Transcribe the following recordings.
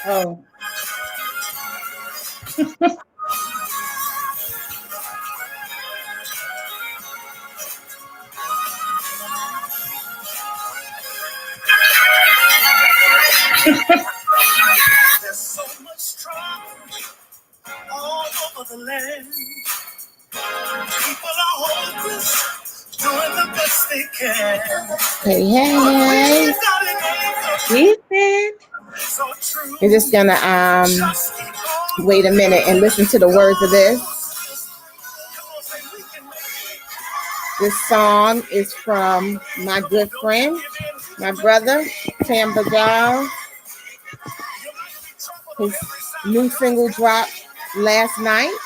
Oh. There's so much trouble all over the land. People are hopeless, doing the best they can. Hey, hey, hey. Ethan. So true. We're just gonna Just keep on wait a minute and listen to the words of this. Come on, say we can make it. This song is from my good friend, my brother, Tam Bajal. His new single dropped last night.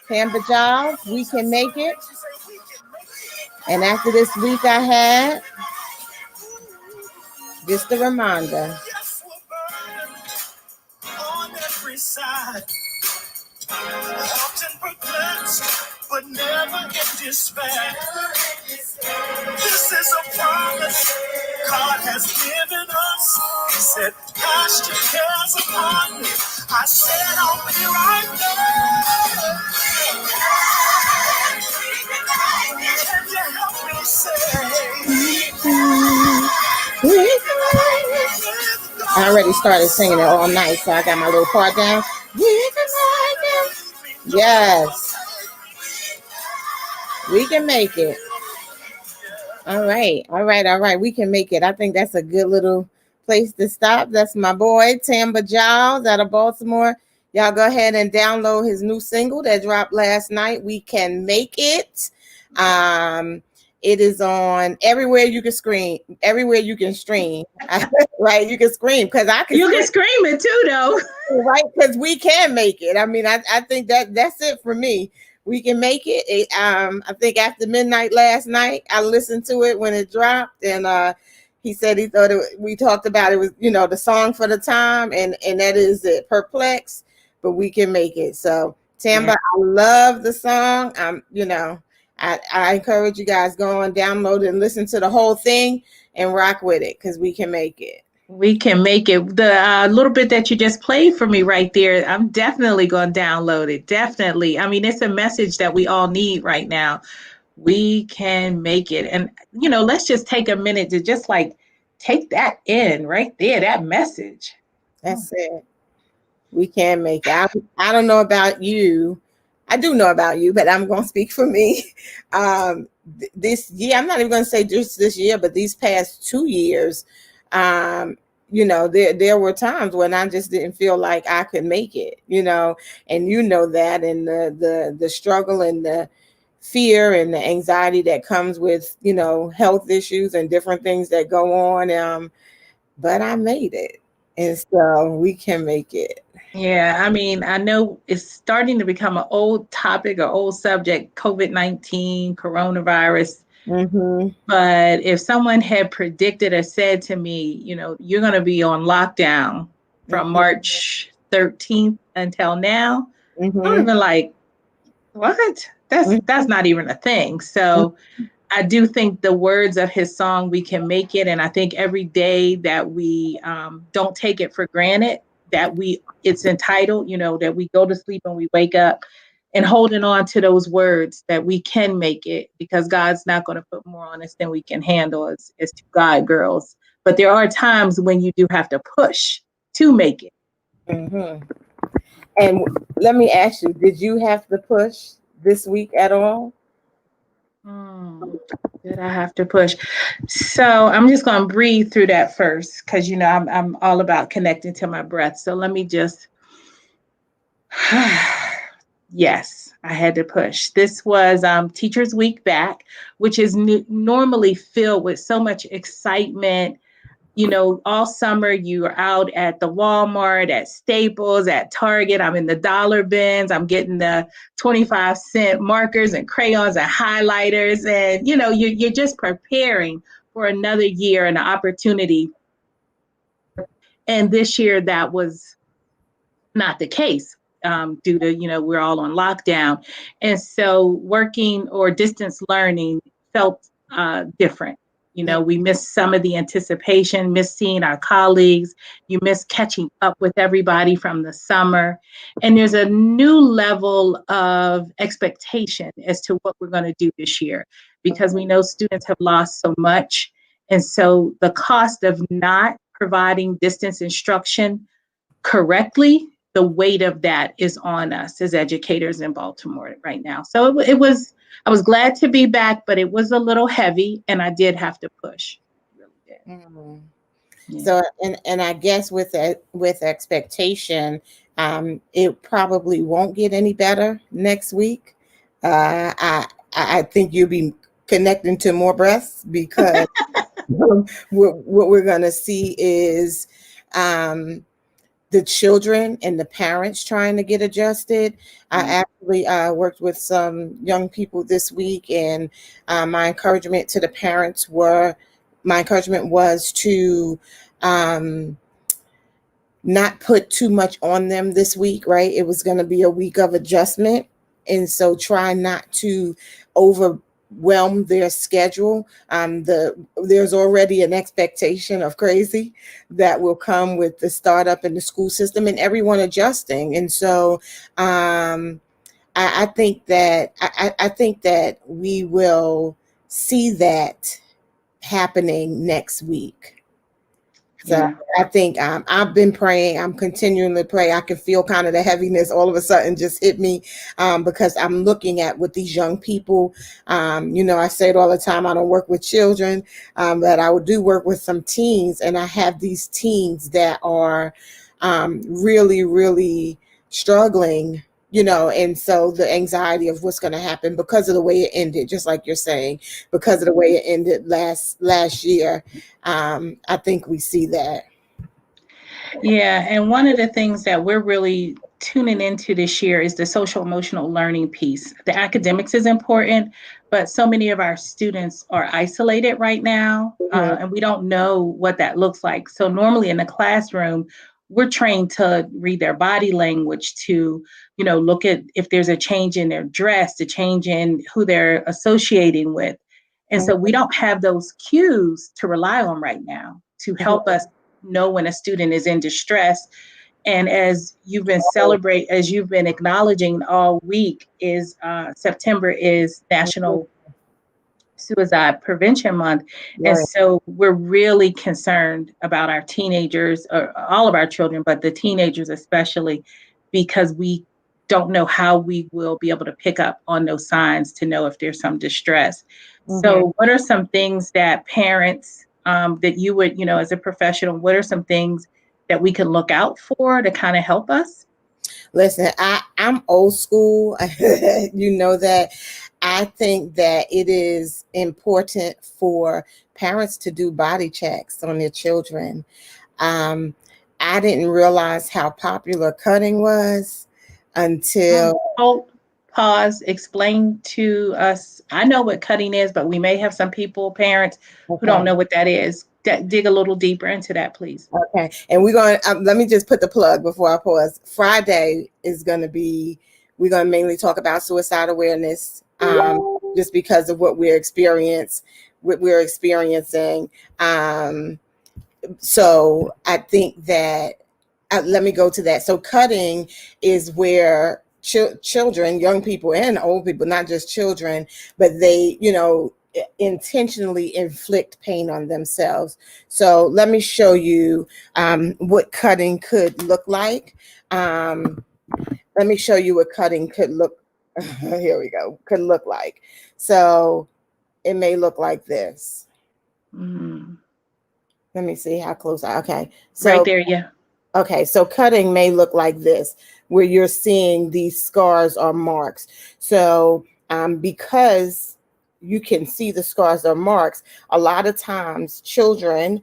Tam Bajal, We Can Make It. And after this week I had, just a reminder. Yes, we're burning on every side. Often perplexed, but never in despair. This is a promise God has given us. He said, cast your cares upon me. I said, I'll be right there. Can you help me say, I already started singing it all night, so I got my little part down. We can make it. Yes, we can make it. All right, all right, all right. We can make it. I think that's a good little place to stop. That's my boy, Tamba Giles out of Baltimore. Y'all go ahead and download his new single that dropped last night. We Can Make It. It is on everywhere you can scream, everywhere you can stream. Right? You can scream because I can. You can scream it too, though. Right? Because we can make it. I mean, I think that's it for me. We can make it. I think after midnight last night, I listened to it when it dropped, and he said he thought we talked about it was, the song for the time, and that is it. Perplex, but we can make it. So Tamba, I love the song. I encourage you guys, go on, download it and listen to the whole thing and rock with it because we can make it. We can make it. The little bit that you just played for me right there, I'm definitely going to download it. Definitely. I mean, it's a message that we all need right now. We can make it. And, let's just take a minute to just take that in right there, that message. That's it. We can make it. I don't know about you. I do know about you, but I'm going to speak for me. This year, I'm not even going to say just this year, but these past 2 years, there were times when I just didn't feel like I could make it, and that, and the struggle and the fear and the anxiety that comes with, health issues and different things that go on. But I made it. And so we can make it. Yeah, I mean, I know it's starting to become an old topic or old subject, COVID-19, coronavirus. Mm-hmm. But if someone had predicted or said to me, you're going to be on lockdown from March 13th until now, I would have been like, what? That's not even a thing. So I do think the words of his song, We Can Make It. And I think every day that we don't take it for granted, that it's entitled, that we go to sleep and we wake up and holding on to those words that we can make it, because God's not going to put more on us than we can handle as to God girls. But there are times when you do have to push to make it. Mm-hmm. And let me ask you, did you have to push this week at all? Did I have to push? So I'm just going to breathe through that first, because, I'm all about connecting to my breath. So let me just, yes, I had to push. This was Teachers Week back, which is normally filled with so much excitement. All summer you are out at the Walmart, at Staples, at Target. I'm in the dollar bins. I'm getting the 25-cent markers and crayons and highlighters. And, you're just preparing for another year and an opportunity. And this year that was not the case due to, we're all on lockdown. And so working or distance learning felt different. You know, we miss some of the anticipation, miss seeing our colleagues, you miss catching up with everybody from the summer. And there's a new level of expectation as to what we're going to do this year, because we know students have lost so much. And so the cost of not providing distance instruction correctly, the weight of that is on us as educators in Baltimore right now. So I was glad to be back, but it was a little heavy and I did have to push. Really did. Mm. Yeah. So, and I guess with expectation, it probably won't get any better next week. I think you'll be connecting to more breaths because what we're going to see is the children and the parents trying to get adjusted. I actually worked with some young people this week, and my encouragement was to not put too much on them this week, right? It was going to be a week of adjustment. And so try not to overwhelm their schedule. There's already an expectation of crazy that will come with the startup in the school system and everyone adjusting. And so I think that we will see that happening next week. So Yeah. I think I've been praying. I'm continuing to pray. I can feel kind of the heaviness all of a sudden just hit me because I'm looking at with these young people. I say it all the time. I don't work with children, but I do work with some teens, and I have these teens that are really, really struggling. And so the anxiety of what's going to happen because of the way it ended, just like you're saying, because of the way it ended last year. I think we see that. Yeah, and one of the things that we're really tuning into this year is the social emotional learning piece. The academics is important, but so many of our students are isolated right now, and we don't know what that looks like. So normally in the classroom, we're trained to read their body language, to look at if there's a change in their dress, the change in who they're associating with. And so we don't have those cues to rely on right now to help us know when a student is in distress. And as you've been acknowledging all week, is September is National Suicide Prevention Month. And Right. so we're really concerned about our teenagers, or all of our children, but the teenagers especially, because we don't know how we will be able to pick up on those signs to know if there's some distress. So what are some things that parents that you would, as a professional, what are some things that we can look out for to kind of help us? Listen, I'm old school. You know that. I think that it is important for parents to do body checks on their children. I didn't realize how popular cutting was until Pause, explain to us. I know what cutting is, but we may have some parents who don't know what that is. Dig a little deeper into that, please. Okay. And we're going to, let me just put the plug before I pause. Friday is going to be, we're going to mainly talk about suicide awareness, just because of what we're experiencing. So I think that, let me go to that. So cutting is where children, young people and old people, not just children, but they, intentionally inflict pain on themselves. So let me show you what cutting could look like. Let me show you what cutting could look. Here we go. Could look like. So it may look like this. Let me see how close. Okay. So right there, yeah. Okay, so cutting may look like this, where you're seeing these scars or marks. So because you can see the scars or marks, a lot of times children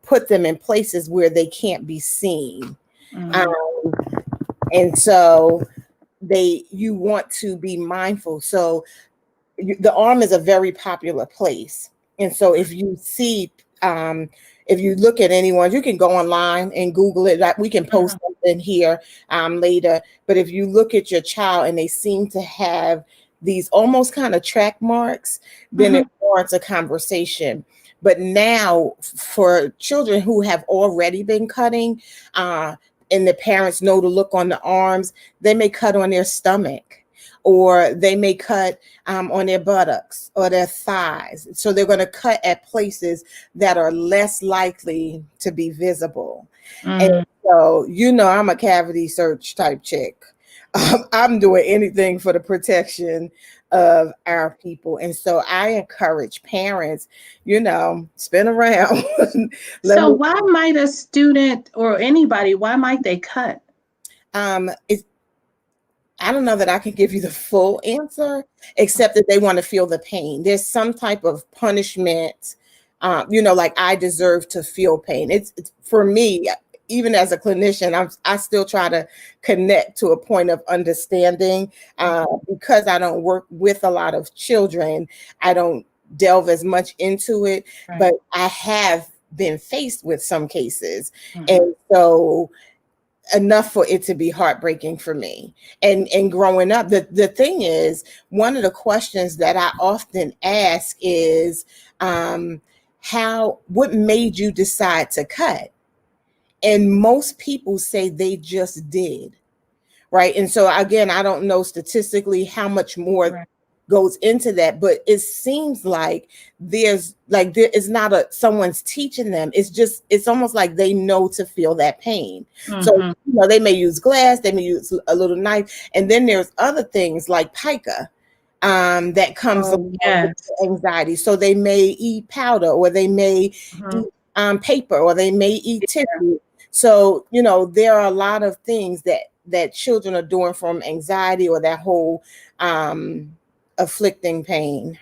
put them in places where they can't be seen. And so you want to be mindful. So the arm is a very popular place. And so if you see, if you look at anyone, you can go online and Google it. We can post something here later. But if you look at your child and they seem to have these almost kind of track marks, then it warrants a conversation. But now for children who have already been cutting, uh, and the parents know to look on the arms, they may cut on their stomach, or they may cut on their buttocks or their thighs. So they're going to cut at places that are less likely to be visible. And Mm. so, I'm a cavity search type chick. I'm doing anything for the protection of our people. And so I encourage parents, spin around. Let So me, why might a student or anybody, why might they cut? it's I don't know that I can give you the full answer, except that they want to feel the pain. There's some type of punishment, like I deserve to feel pain. It's for me, even as a clinician, I still try to connect to a point of understanding, because I don't work with a lot of children. I don't delve as much into it, Right. but I have been faced with some cases, Mm-hmm. and so enough for it to be heartbreaking for me. And growing up, the thing is, one of the questions that I often ask is, what made you decide to cut? And most people say they just did. Right. And so again, I don't know statistically how much more Right. goes into that, but it seems like there is not someone's teaching them. It's almost like they know to feel that pain. So Mm-hmm. they may use glass, they may use a little knife, and then there's other things like pica, that comes Oh, along with yes. the anxiety. So they may eat powder, or they may Mm-hmm. eat paper, or they may eat tissue. So there are a lot of things that children are doing from anxiety, or that whole afflicting pain.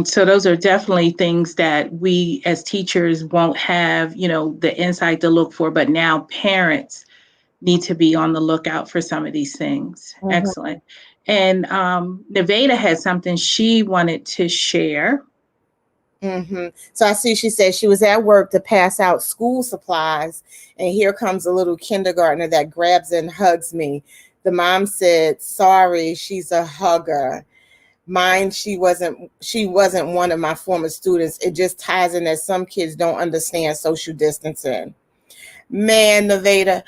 So those are definitely things that we as teachers won't have, the insight to look for, but now parents need to be on the lookout for some of these things. Mhm. Excellent. And Nevada had something she wanted to share. So I see she said she was at work to pass out school supplies, and here comes a little kindergartner that grabs and hugs me. The mom said, "Sorry, she's a hugger. Mine, she wasn't one of my former students." It just ties in that some kids don't understand social distancing. Man, Nevada,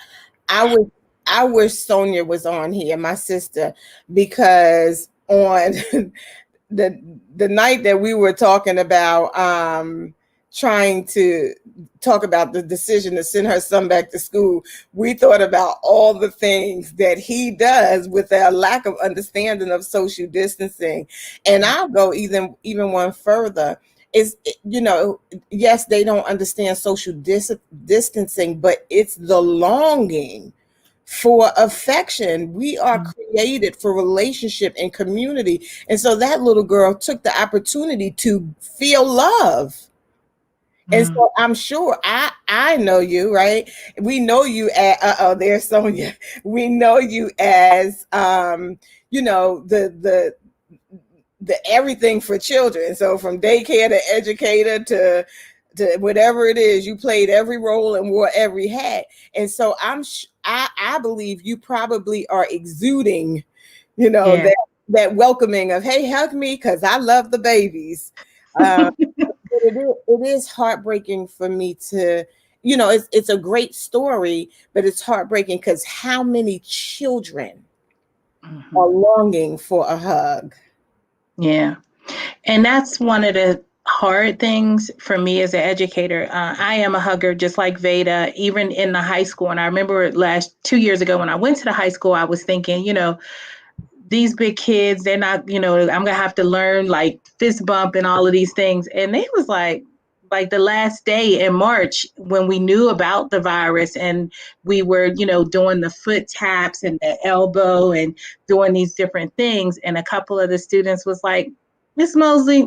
I wish Sonia was on here, my sister, because on the night that we were talking about, trying to talk about the decision to send her son back to school, we thought about all the things that he does with our lack of understanding of social distancing. And I'll go even one further. Is, yes, they don't understand social distancing, but it's the longing for affection. We are created for relationship and community. And so that little girl took the opportunity to feel love. And Mm. so I'm sure I know you, right? We know you as there's Sonia. We know you as the everything for children. So from daycare to educator to whatever it is, you played every role and wore every hat. And so I believe you probably are exuding, Yeah. that welcoming of, hey, hug me because I love the babies. Uh, but it is heartbreaking for me to, it's a great story, but it's heartbreaking because how many children Mhm. are longing for a hug? Yeah. And that's one of the hard things for me as an educator. I am a hugger, just like Veda, even in the high school. And I remember last 2 years ago when I went to the high school, I was thinking, these big kids, they're not, I'm gonna have to learn like fist bump and all of these things. And it was like the last day in March when we knew about the virus and we were, doing the foot taps and the elbow and doing these different things. And a couple of the students was like, Miss Mosley,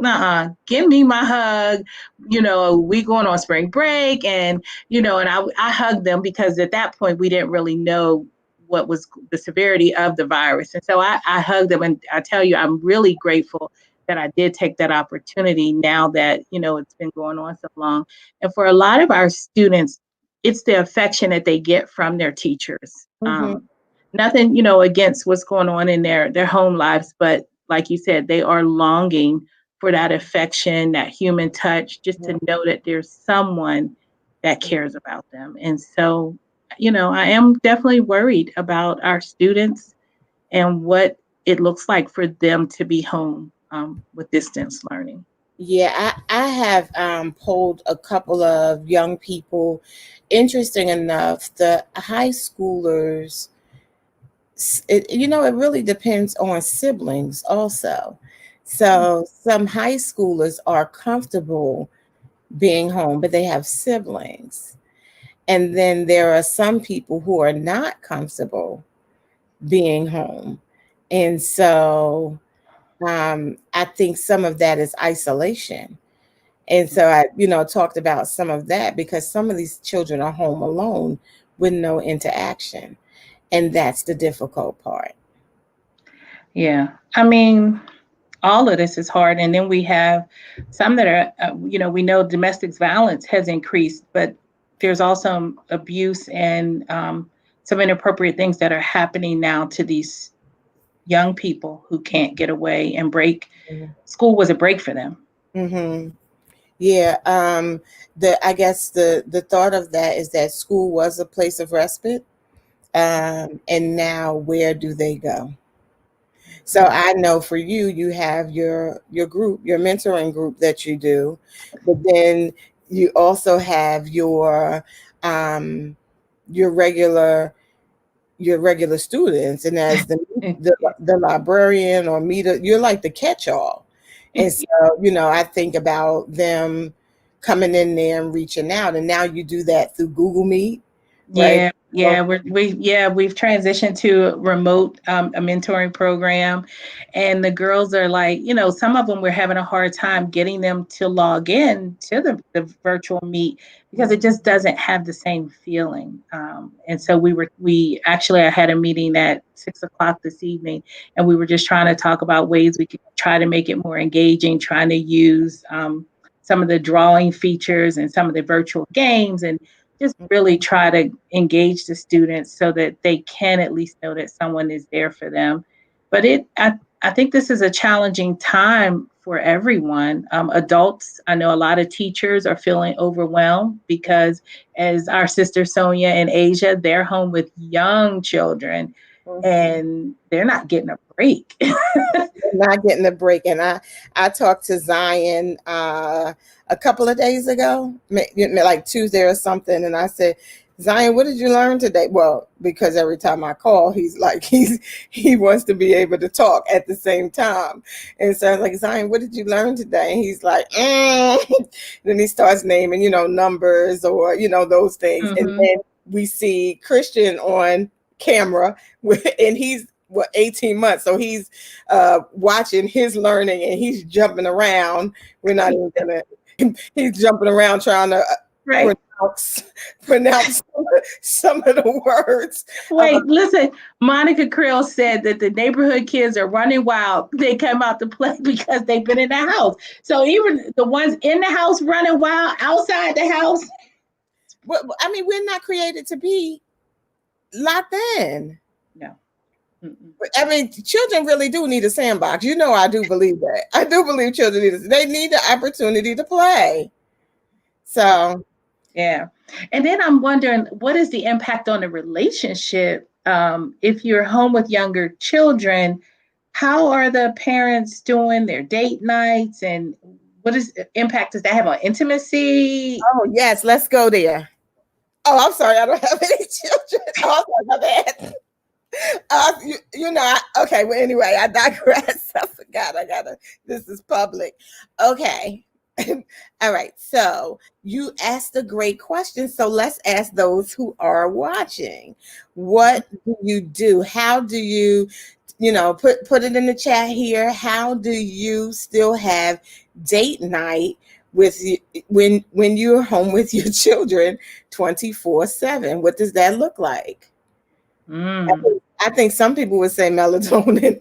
give me my hug. We going on spring break, and and I hugged them because at that point we didn't really know what was the severity of the virus. And so I hugged them, and I tell you, I'm really grateful that I did take that opportunity now that, it's been going on so long. And for a lot of our students, it's the affection that they get from their teachers. Mm-hmm. Nothing, against what's going on in their home lives, but like you said, they are longing for that affection, that human touch, just to know that there's someone that cares about them. And so, I am definitely worried about our students and what it looks like for them to be home with distance learning. Yeah, I have polled a couple of young people. Interesting enough, the high schoolers, it really depends on siblings also. So some high schoolers are comfortable being home, but they have siblings. And then there are some people who are not comfortable being home. And so I think some of that is isolation. And so I, talked about some of that because some of these children are home alone with no interaction. And that's the difficult part. Yeah. I mean, all of this is hard. And then we have some that are, we know domestic violence has increased, but there's also abuse and some inappropriate things that are happening now to these young people who can't get away and break. School was a break for them. Mm-hmm. Yeah. I guess the thought of that is that school was a place of respite. And now where do they go? So I know for you, you have your group, your mentoring group that you do, but then you also have um, your regular students, and as the librarian or meter, you're like the catch-all. And so I think about them coming in there and reaching out, and now you do that through Google Meet, right? We've transitioned to remote a mentoring program, and the girls are like, some of them we're having a hard time getting them to log in to the virtual meet because it just doesn't have the same feeling. And so I had a meeting at 6:00 this evening, and we were just trying to talk about ways we could try to make it more engaging, trying to use some of the drawing features and some of the virtual games, and just really try to engage the students so that they can at least know that someone is there for them. But I think this is a challenging time for everyone. Adults, I know a lot of teachers are feeling overwhelmed because, as our sister Sonia and Asia, they're home with young children and they're not getting a break. Not getting a break. And I talked to Zion a couple of days ago, like Tuesday or something, and I said, Zion, what did you learn today? Well, because every time I call, he's like, he wants to be able to talk at the same time. And so I was like, Zion, what did you learn today? And he's like, Then he starts naming, numbers or, those things. Mm-hmm. And then we see Christian on camera and he's 18 months. So he's watching his learning and he's jumping around. We're not even gonna, he's jumping around trying to pronounce some of the words. Wait, listen, Monica Krill said that the neighborhood kids are running wild. They come out to play because they've been in the house. So even the ones in the house running wild outside the house. Well, I mean, we're not created to be locked in. No. I mean, children really do need a sandbox. I do believe that. I do believe children they need the opportunity to play. So, yeah. And then I'm wondering, what is the impact on the relationship? If you're home with younger children, how are the parents doing their date nights, and what impact does that have on intimacy? Oh, yes. Let's go there. Oh, I'm sorry. I don't have any children. Oh, my bad. Okay. Well, anyway, I digress. I forgot. This is public. Okay. All right. So you asked a great question. So let's ask those who are watching. What do you do? How do you, put it in the chat here. How do you still have date night when you're home with your children 24/7? What does that look like? I think some people would say melatonin.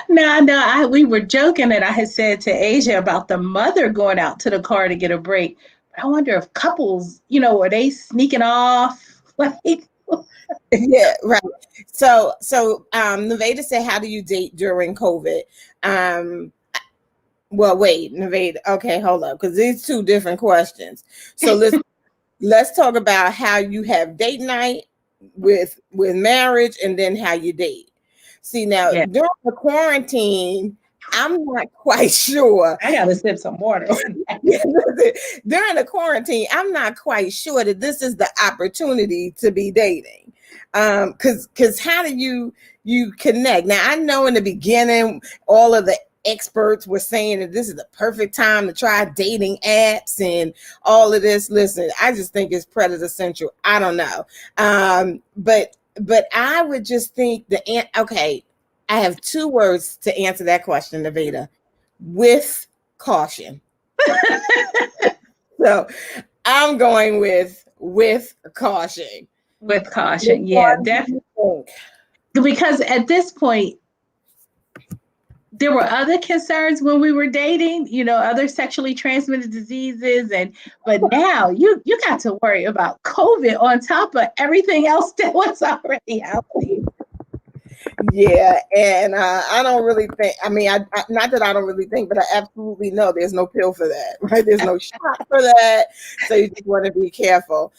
No, we were joking that I had said to Asia about the mother going out to the car to get a break. I wonder if couples, are they sneaking off? Yeah, right. So Nevada said, how do you date during COVID? Well, wait, Nevada. Okay, hold up, because these two different questions. So let's talk about how you have date night with marriage, and then how you date. See, now during the quarantine, I'm not quite sure. I gotta sip some water. During the quarantine, I'm not quite sure that this is the opportunity to be dating. Because how do you connect? Now, I know in the beginning, all of the experts were saying that this is the perfect time to try dating apps and all of this. Listen, I just think it's predator central. I don't know. But I would just think okay, I have two words to answer that question, Navita: with caution. So I'm going with caution. With caution, yeah, definitely. Because at this point, there were other concerns when we were dating, other sexually transmitted diseases, but now you got to worry about COVID on top of everything else that was already out there. Yeah, and I don't really think. I mean, I not that I don't really think, but I absolutely know there's no pill for that, right? There's no shot for that, so you just want to be careful.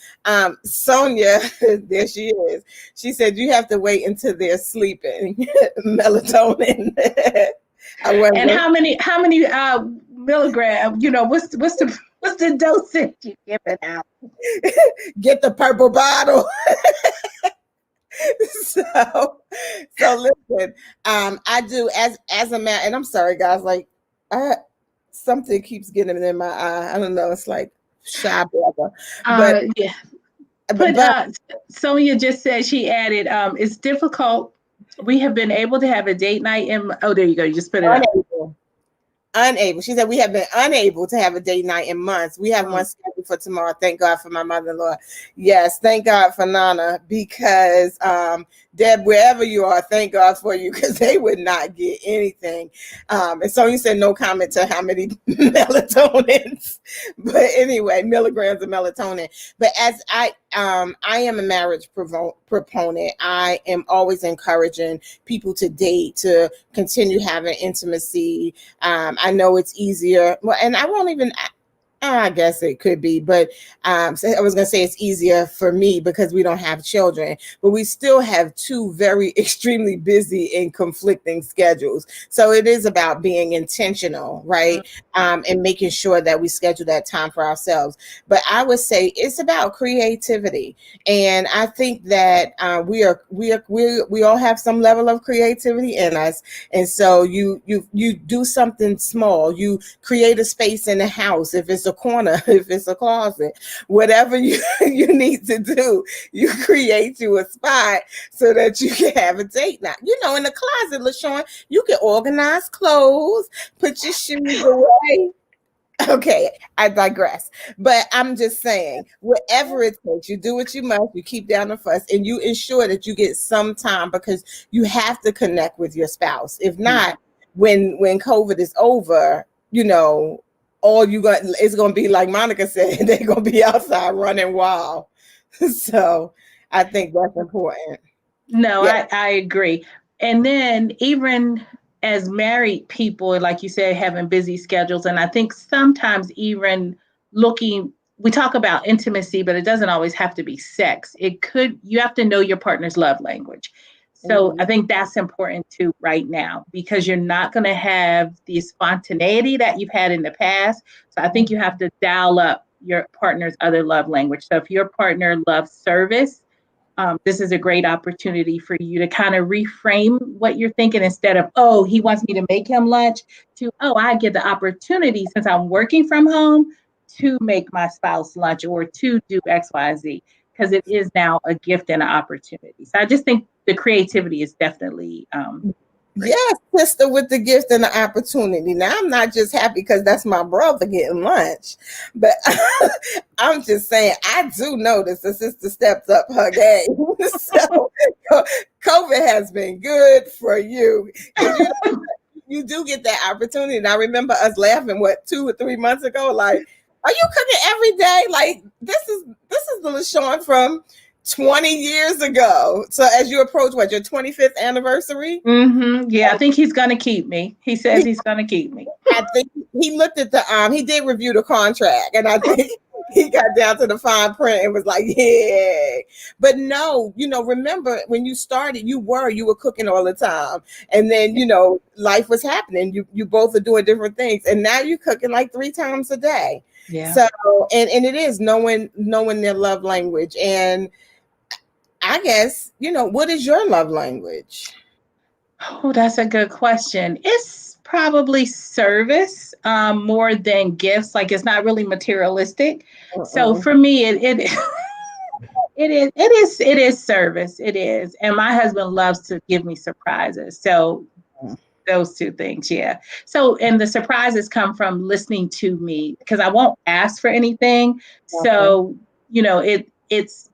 Sonia, there she is. She said you have to wait until they're sleeping. Melatonin. And how many milligrams? What's the dosage you giving out? Get the purple bottle. So listen, I do as a man, and I'm sorry guys, like something keeps getting in my eye. I don't know, it's like shy brother. But yeah. But Sonia just said, she added, it's difficult. We have been able to have a date night there you go, you just put it unable. She said we have been unable to have a date night in months. We have one scheduled for tomorrow. Thank God for my mother-in-law. Yes, thank God for Nana, because Deb, wherever you are, thank God for you, because they would not get anything. And so you said no comment to how many melatonins, but anyway, milligrams of melatonin. But as I am a marriage proponent. I am always encouraging people to date, to continue having intimacy. I know it's easier. Well, and I won't even. I guess it could be, but so I was going to say it's easier for me because we don't have children, but we still have two very extremely busy and conflicting schedules. So it is about being intentional, right? And making sure that we schedule that time for ourselves. But I would say it's about creativity. And I think that we all have some level of creativity in us. And so you do something small, you create a space in the house. If it's a corner, if it's a closet, whatever you need to do, you create you a spot so that you can have a date night. In the closet, LaShawn, you can organize clothes, put your shoes away. Okay, I digress. But I'm just saying, whatever it takes, you do what you must, you keep down the fuss, and you ensure that you get some time, because you have to connect with your spouse. If not, when COVID is over, all you got is going to be, like Monica said, they're going to be outside running wild. So I think that's important. No, yeah. I agree. And then even as married people, like you said, having busy schedules, and I think sometimes even we talk about intimacy, but it doesn't always have to be sex. You have to know your partner's love language. So I think that's important too right now, because you're not going to have the spontaneity that you've had in the past. So I think you have to dial up your partner's other love language. So if your partner loves service, this is a great opportunity for you to kind of reframe what you're thinking, instead of, oh, he wants me to make him lunch, to, oh, I get the opportunity, since I'm working from home, to make my spouse lunch or to do X, Y, Z, because it is now a gift and an opportunity. So I just think the creativity is definitely yes, sister, with the gift and the opportunity. Now, I'm not just happy because that's my brother getting lunch, but I'm just saying, I do notice the sister steps up her game. So COVID has been good for you. You do get that opportunity. And I remember us laughing, 2 or 3 months ago, like, are you cooking every day? Like, this is the LaShawn from 20 years ago. So as you approach what, your 25th anniversary? Yeah, I think he's gonna keep me. He says he's gonna keep me. I think he looked at the he did review the contract, and I think he got down to the fine print and was like, yeah. But no, remember when you started, you were cooking all the time. And then, life was happening. You both are doing different things. And now you're cooking like 3 times a day. Yeah. So and it is knowing their love language. And I guess, what is your love language? Oh, that's a good question. It's probably service more than gifts. Like it's not really materialistic. So for me, it it is service. It is, and my husband loves to give me surprises. So those two things, yeah. So and the surprises come from listening to me because I won't ask for anything. So it's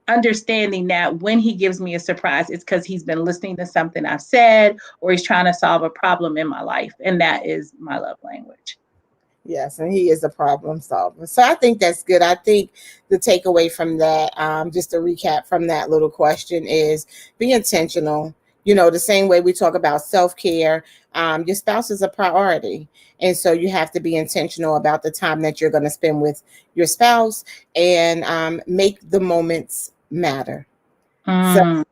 understanding that when he gives me a surprise, it's because he's been listening to something I've said or he's trying to solve a problem in my life. And that is my love language. Yes, and he is a problem solver. So I think that's good. I think the takeaway from that, just to recap from that little question, is be intentional. The same way we talk about self-care, your spouse is a priority. And so you have to be intentional about the time that you're going to spend with your spouse and make the moments matter. So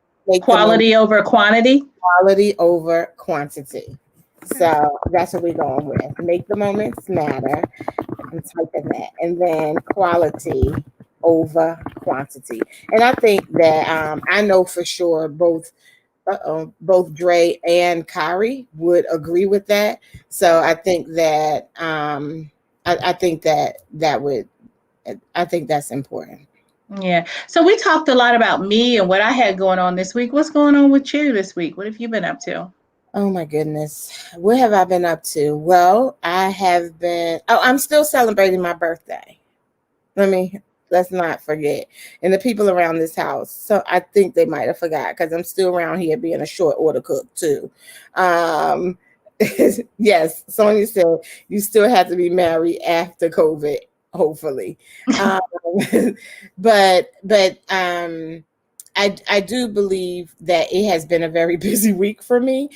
quality over quantity. Quality over quantity. So that's what we're going with. Make the moments matter. I'm typing that. And then quality over quantity. And I think that I know for sure both Dre and Kyrie would agree with that. So I think that I think that's important. Yeah. So we talked a lot about me and what I had going on this week. What's going on with you this week? What have you been up to? Oh my goodness. What have I been up to? Well, I'm still celebrating my birthday. Let's not forget. And the people around this house. So I think they might have forgot because I'm still around here being a short order cook too. Yes, Sonia said you still have to be married after COVID, hopefully. But I do believe that it has been a very busy week for me.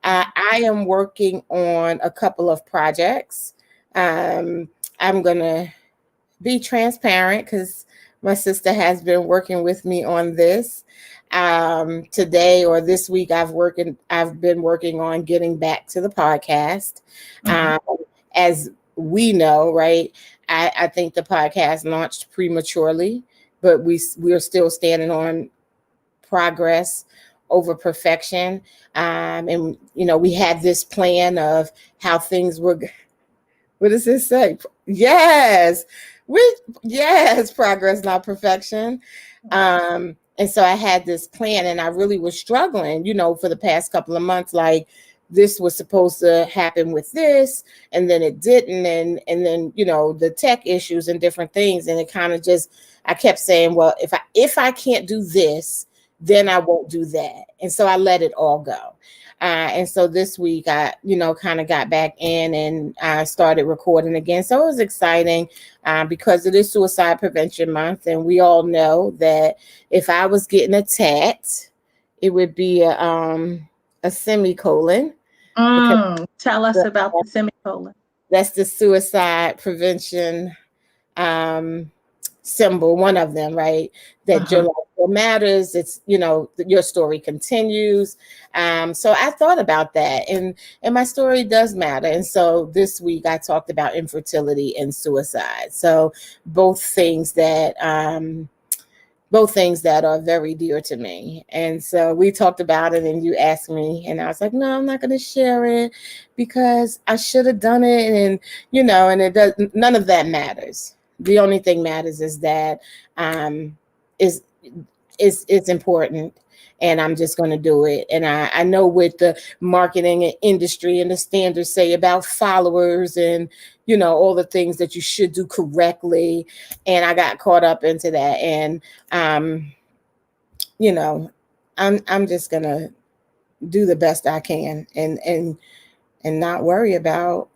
I am working on a couple of projects. I'm gonna be transparent because my sister has been working with me on this. Today or this week, I've been working on getting back to the podcast. As we know, right? I think the podcast launched prematurely, but we're still standing on progress over perfection. And we had this plan of how things were. What does this say? Yes. Yes, progress, not perfection. And so I had this plan and I really was struggling, for the past couple of months, like this was supposed to happen with this, and then it didn't. And then, the tech issues and different things. And it kind of I kept saying, well, if I can't do this, then I won't do that. And so I let it all go. And so this week I, kind of got back in and I started recording again. So it was exciting because it is Suicide Prevention Month. And we all know that if I was getting attacked, it would be a semicolon. Tell us about the semicolon. That's the suicide prevention symbol, one of them, right? That your life still matters. It's, your story continues. So I thought about that, and my story does matter. And so this week I talked about infertility and suicide. So both things that are very dear to me. And so we talked about it and you asked me and I was like, no, I'm not going to share it because I should have done it. And, and it does, none of that matters. The only thing matters is that it's important and I'm just going to do it. And I know what the marketing industry and the standards say about followers and, all the things that you should do correctly. And I got caught up into that. And, I'm just going to do the best I can and not worry about,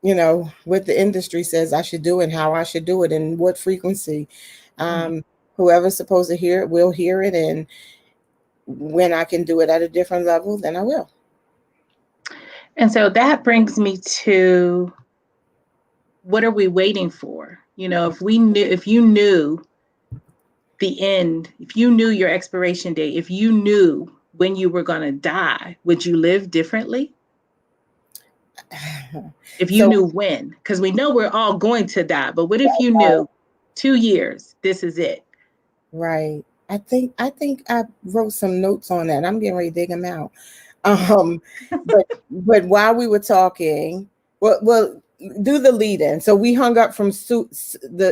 what the industry says I should do and how I should do it and what frequency. whoever's supposed to hear it will hear it. And when I can do it at a different level, then I will. And so that brings me to, what are we waiting for? If you knew the end, if you knew your expiration date, if you knew when you were going to die, would you live differently? If you knew when, because we know we're all going to die, but what if you knew 2 years, this is it? Right. I think I wrote some notes on that. I'm getting ready to dig them out. But while we were talking, well, do the lead in. So we hung up from Sister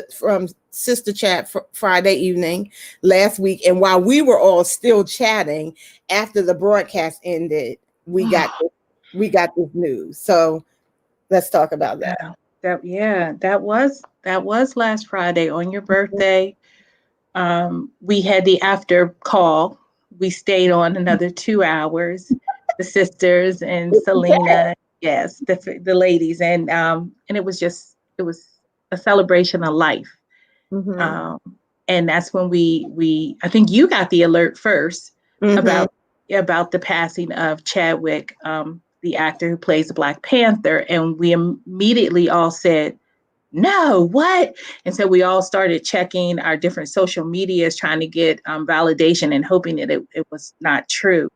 Chat Friday evening last week, and while we were all still chatting after the broadcast ended, we got this news. So let's talk about that. That was last Friday on your birthday. We had the after call. We stayed on another 2 hours. The sisters and Selena, yes, the ladies, and it was a celebration of life. Mm-hmm. And that's when we I think you got the alert first about the passing of Chadwick, the actor who plays the Black Panther, and we immediately all said, no, what? And so we all started checking our different social medias, trying to get validation and hoping that it was not true.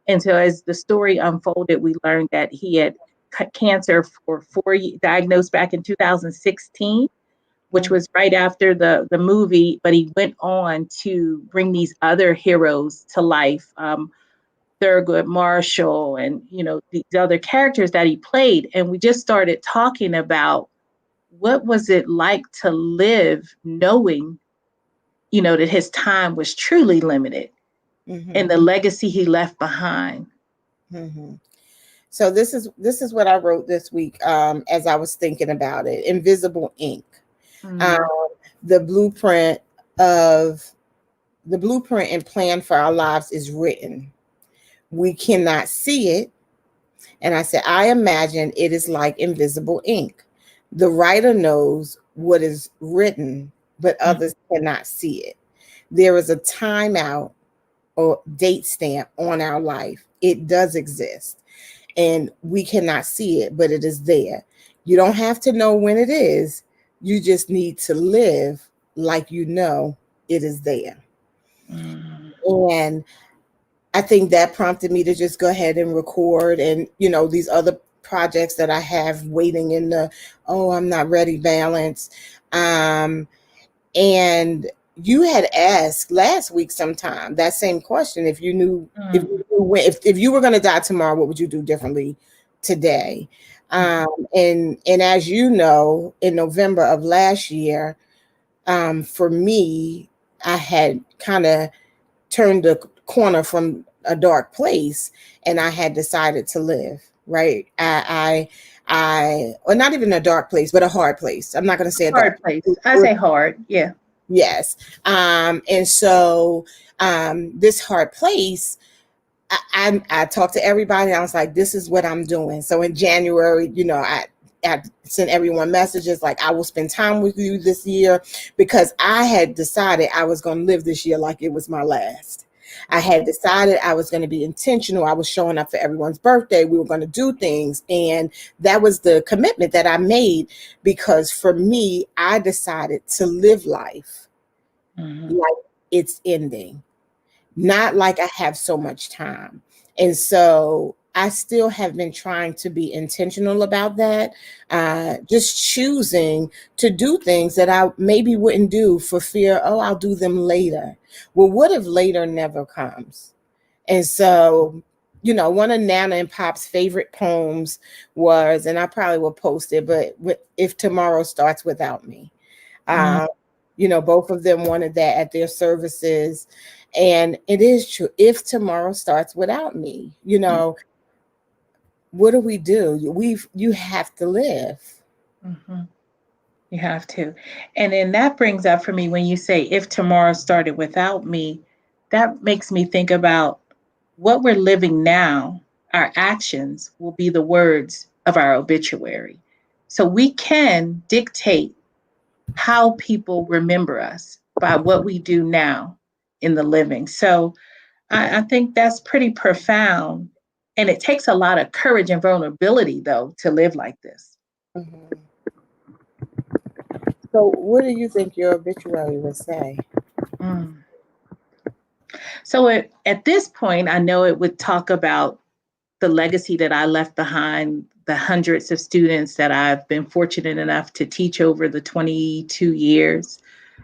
And so as the story unfolded, we learned that he had cancer for 4 years, diagnosed back in 2016, which was right after the movie, but he went on to bring these other heroes to life. Thurgood Marshall and, these other characters that he played. And we just started talking about, what was it like to live knowing, that his time was truly limited, and the legacy he left behind. So this is what I wrote this week, as I was thinking about it. Invisible ink. The blueprint and plan for our lives is written. We cannot see it. And I said, I imagine it is like invisible ink. The writer knows what is written, but others cannot see it. There is a timeout or date stamp on our life. It does exist, and we cannot see it, but it is there. You don't have to know when it is. You just need to live like you know it is there. And I think that prompted me to just go ahead and record, and these other projects that I have waiting in the I'm not ready balance. And you had asked last week sometime that same question. If you knew if you were going to die tomorrow, what would you do differently today? And as you know, in November of last year, for me, I had kind of turned the corner from a dark place, and I had decided to live. Right. Or not even a dark place, but a hard place. I'm not going to say a hard place. I say hard. Yeah. Yes. And so this hard place, I talked to everybody. I was like, this is what I'm doing. So in January, I sent everyone messages like, I will spend time with you this year, because I had decided I was going to live this year like it was my last. I had decided I was going to be intentional. I was showing up for everyone's birthday. We were going to do things. And that was the commitment that I made, because for me, I decided to live life like it's ending, not like I have so much time. And so I still have been trying to be intentional about that, just choosing to do things that I maybe wouldn't do for fear, I'll do them later. Well, what if later never comes? And so, one of Nana and Pop's favorite poems was, and I probably will post it, but if tomorrow starts without me. Both of them wanted that at their services. And it is true. If tomorrow starts without me, what do we do? You have to live. You have to. And then that brings up for me, when you say, if tomorrow started without me, that makes me think about what we're living now. Our actions will be the words of our obituary. So we can dictate how people remember us. by what we do now in the living. So I think that's pretty profound. And it takes a lot of courage and vulnerability, though, to live like this. Mm-hmm. So, what do you think your obituary would say? Mm. So at this point, I know it would talk about the legacy that I left behind, the hundreds of students that I've been fortunate enough to teach over the 22 years.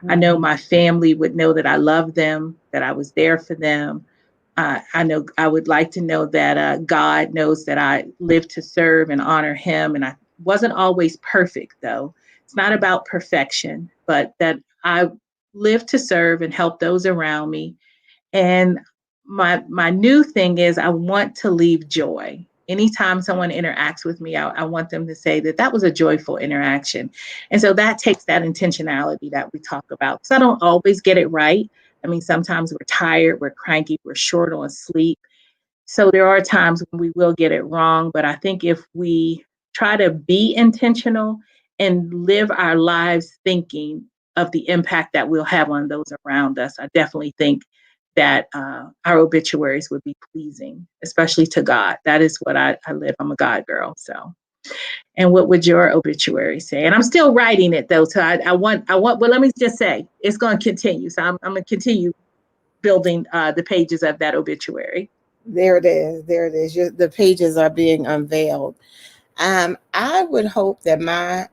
I know my family would know that I love them, that I was there for them. I know I would like to know that God knows that I live to serve and honor Him. And I wasn't always perfect, though. It's not about perfection, but that I live to serve and help those around me. And my new thing is I want to leave joy. Anytime someone interacts with me, I want them to say that that was a joyful interaction. And so that takes that intentionality that we talk about. So I don't always get it right. I mean, sometimes we're tired, we're cranky, we're short on sleep. So there are times when we will get it wrong, but I think if we try to be intentional and live our lives thinking of the impact that we'll have on those around us, I definitely think that our obituaries would be pleasing, especially to God. That is what I live. I'm a God girl. So, and what would your obituary say? And I'm still writing it though. So well, let me just say it's going to continue. So I'm going to continue building the pages of that obituary. There it is. There it is. The pages are being unveiled. I would hope that my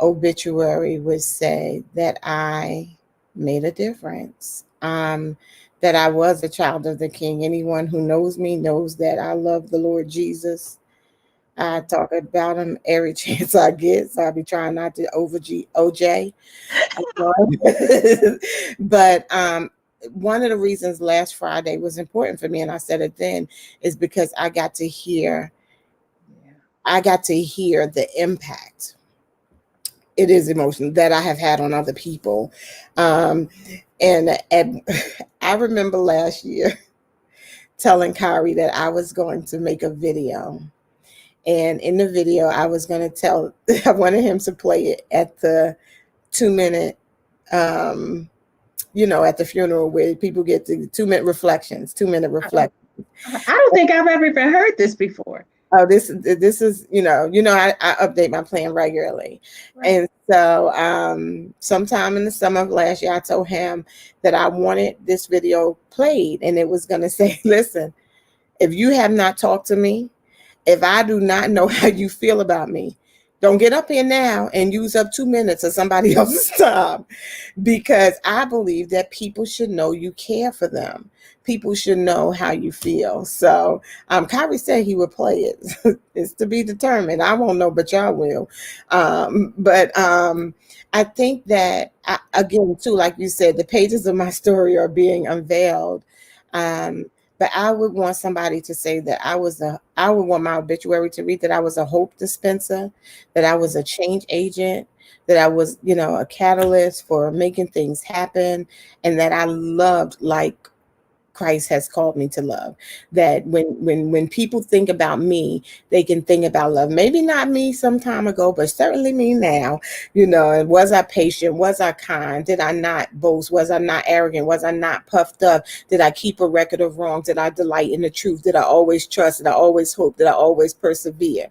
obituary would say that I made a difference. That I was a child of the King. Anyone who knows me knows that I love the Lord Jesus. I talk about him every chance I get, so I'll be trying not to over OJ. But one of the reasons last Friday was important for me, and I said it then, is because I got to hear the impact. It is emotional that I have had on other people. And I remember last year telling Kyrie that I was going to make a video. And in the video, I was going to I wanted him to play it at the 2 minute, at the funeral where people get the 2 minute reflections, 2 minute reflections. I don't think I've ever even heard this before. Oh, this is, I update my plan regularly. Right. And so sometime in the summer of last year, I told him that I wanted this video played, and it was going to say, listen, if you have not talked to me, if I do not know how you feel about me, don't get up here now and use up 2 minutes of somebody else's time, because I believe that people should know you care for them. People should know how you feel. So Kyrie said he would play it. It's to be determined. I won't know, but y'all will. But I think that, again, too, like you said, the pages of my story are being unveiled. But I would want somebody to say that I would want my obituary to read that I was a hope dispenser, that I was a change agent, that I was, a catalyst for making things happen, and that I loved like Christ has called me to love. That when people think about me, they can think about love. Maybe not me some time ago, but certainly me now. And was I patient? Was I kind? Did I not boast? Was I not arrogant? Was I not puffed up? Did I keep a record of wrong? Did I delight in the truth? Did I always trust? Did I always hope? Did I always persevere?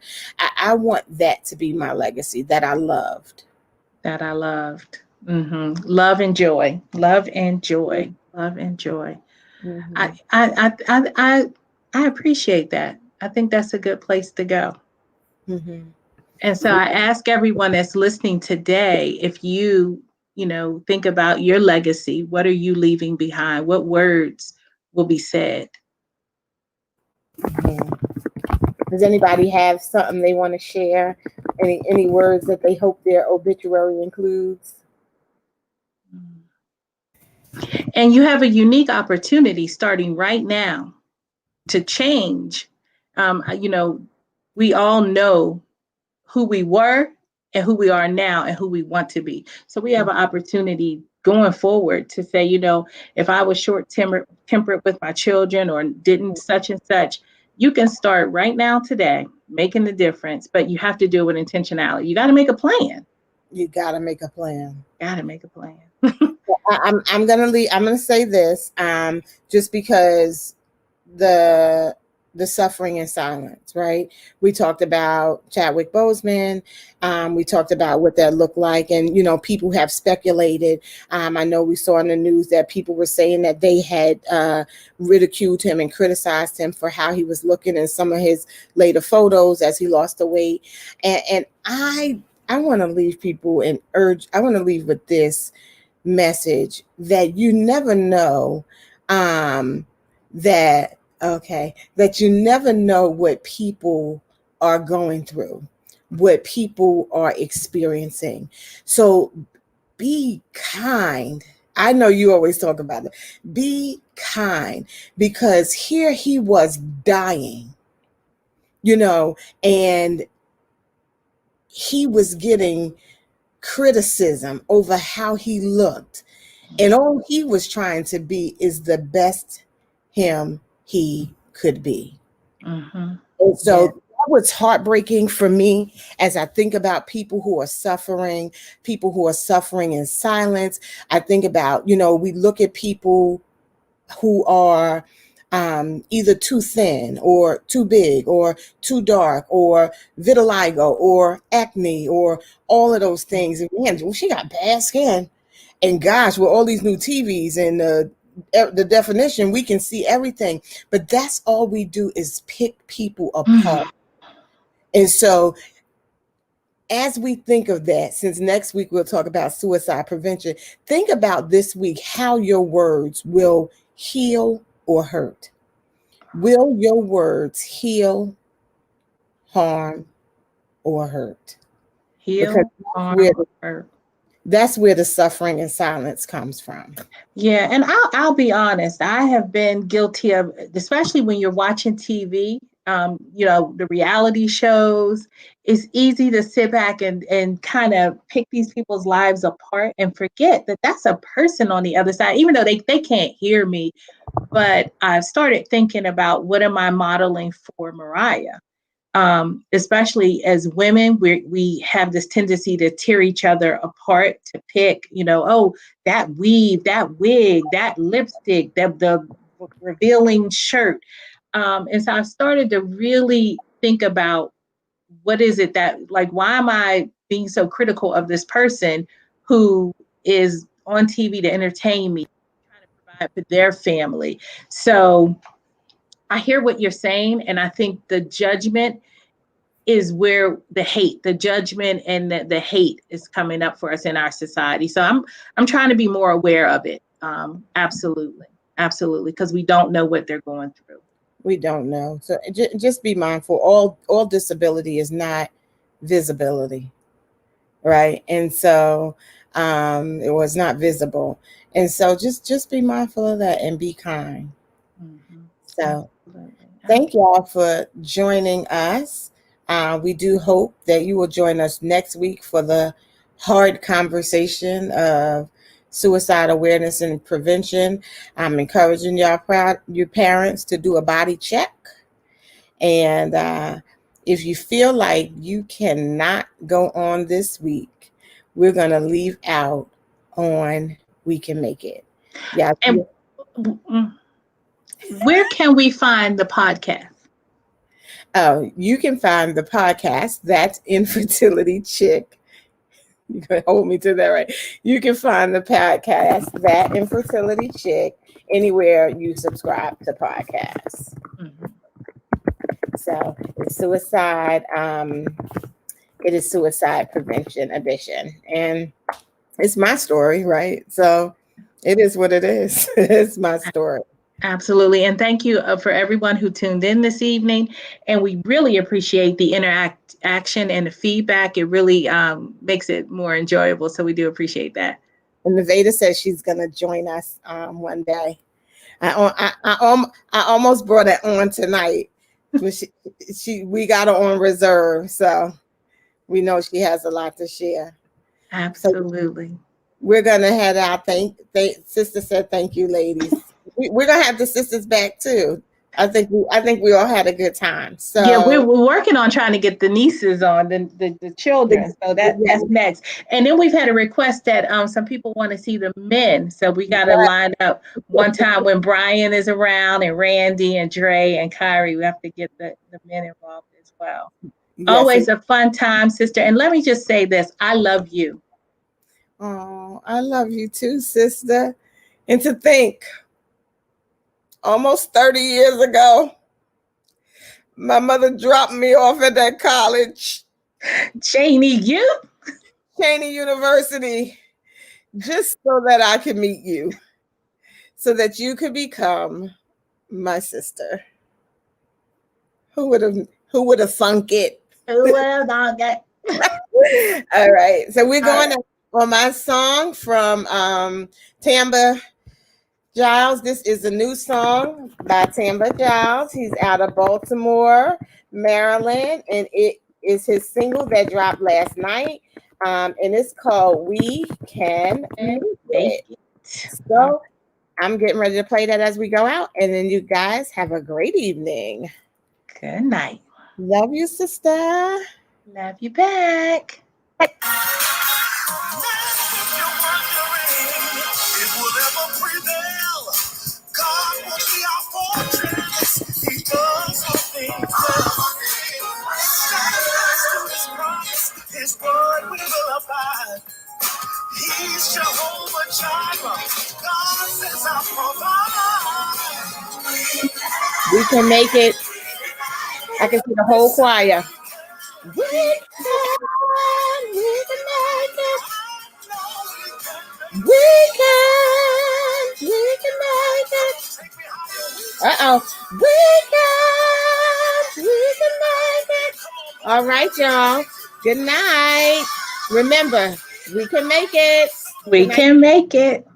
I want that to be my legacy, that I loved. That I loved. Mm-hmm. Love and joy. Love and joy. Love and joy. Mm-hmm. I appreciate that. I think that's a good place to go. Mm-hmm. And so I ask everyone that's listening today, if think about your legacy, what are you leaving behind? What words will be said? Mm-hmm. Does anybody have something they want to share? Any words that they hope their obituary includes? And you have a unique opportunity starting right now to change. We all know who we were and who we are now and who we want to be. So we have an opportunity going forward to say, if I was short-tempered with my children or didn't such and such, you can start right now today making the difference, but you have to do it with intentionality. You got to make a plan. You gotta make a plan. Gotta make a plan. I'm gonna leave. I'm gonna say this, just because the the suffering in silence, right? We talked about Chadwick Boseman. We talked about what that looked like, and people have speculated. I know we saw in the news that people were saying that they had ridiculed him and criticized him for how he was looking in some of his later photos as he lost the weight. And I want to leave people and urge. I want to leave with this message that you never know, that you never know what people are going through, what people are experiencing. So be kind. I know you always talk about it. Be kind, because here he was dying, and he was getting criticism over how he looked. And all he was trying to be is the best him he could be. Mm-hmm. And so that was heartbreaking for me as I think about people who are suffering in silence. I think about, we look at people who are either too thin or too big or too dark or vitiligo or acne or all of those things. And man, she got bad skin. And gosh, with all these new TVs and the definition, we can see everything. But that's all we do is pick people apart. And so as we think of that, since next week we'll talk about suicide prevention, think about this week how your words will heal or hurt. Will your words heal, harm, or hurt? Heal, harm, or hurt. That's where the suffering in silence comes from. Yeah, and I'll be honest. I have been guilty of, especially when you're watching TV. The reality shows. It's easy to sit back and kind of pick these people's lives apart and forget that that's a person on the other side, even though they can't hear me. But I've started thinking about, what am I modeling for Mariah? Especially as women, we have this tendency to tear each other apart, to pick, oh, that weave, that wig, that lipstick, the revealing shirt. And so I've started to really think about, what is it that, like, why am I being so critical of this person who is on TV to entertain me, trying to provide for their family? So I hear what you're saying, and I think the judgment is where the judgment and the hate is coming up for us in our society. So I'm trying to be more aware of it. Absolutely, because we don't know what they're going through. We don't know. So just be mindful. All disability is not visibility, right? And so it was not visible. And so just be mindful of that and be kind. Mm-hmm. So thank y'all for joining us. We do hope that you will join us next week for the hard conversation of suicide awareness and prevention. I'm encouraging your parents to do a body check. And if you feel like you cannot go on this week, we're going to leave out on We Can Make It. Yeah. And where can we find the podcast? Oh, you can find the podcast, That's Infertility Chick. You can hold me to that, right? You can find the podcast, That Infertility Chick, anywhere you subscribe to podcasts. Mm-hmm. So it's suicide. It is Suicide Prevention Edition, and it's my story, right? So it is what it is. It's my story. Absolutely. And thank you for everyone who tuned in this evening. And we really appreciate the interaction and the feedback. It really makes it more enjoyable. So we do appreciate that. And Nevada says she's going to join us one day. I almost brought it on tonight. We got her on reserve. So we know she has a lot to share. Absolutely. So we're going to head out. Sister said thank you, ladies. We're going to have the sisters back too. I think we all had a good time. Yeah, we're So working on trying to get the nieces on the children. So that's next. And then we've had a request that some people want to see the men. So we got to line up one time when Brian is around and Randy and Dre and Kyrie. We have to get the men involved as well. yes, Always a fun time, sister. And let me just say this. I love you. oh, I love you too, sister. And to think, almost 30 years ago, my mother dropped me off at that college, Janie, you? Cheney University, just so that I could meet you, so that you could become my sister. Who would have thunk it? Well, dog. All right. So we're going on my song from Tamba Giles. This is a new song by Tamba Giles. He's out of Baltimore, Maryland, and it is his single that dropped last night. And it's called We Can Make It. So I'm getting ready to play that as we go out. And then you guys have a great evening. Good night. Love you, sister. Love you back. God will be our fortress. He does all things well. Stand fast to his promise. His word will abide. He's Jehovah Jireh. God says I'll provide. We can make it. I can see the whole choir. We can make it. We can make it. Uh-oh. We can make it. All right, y'all. Good night. Remember, we can make it. We can make it.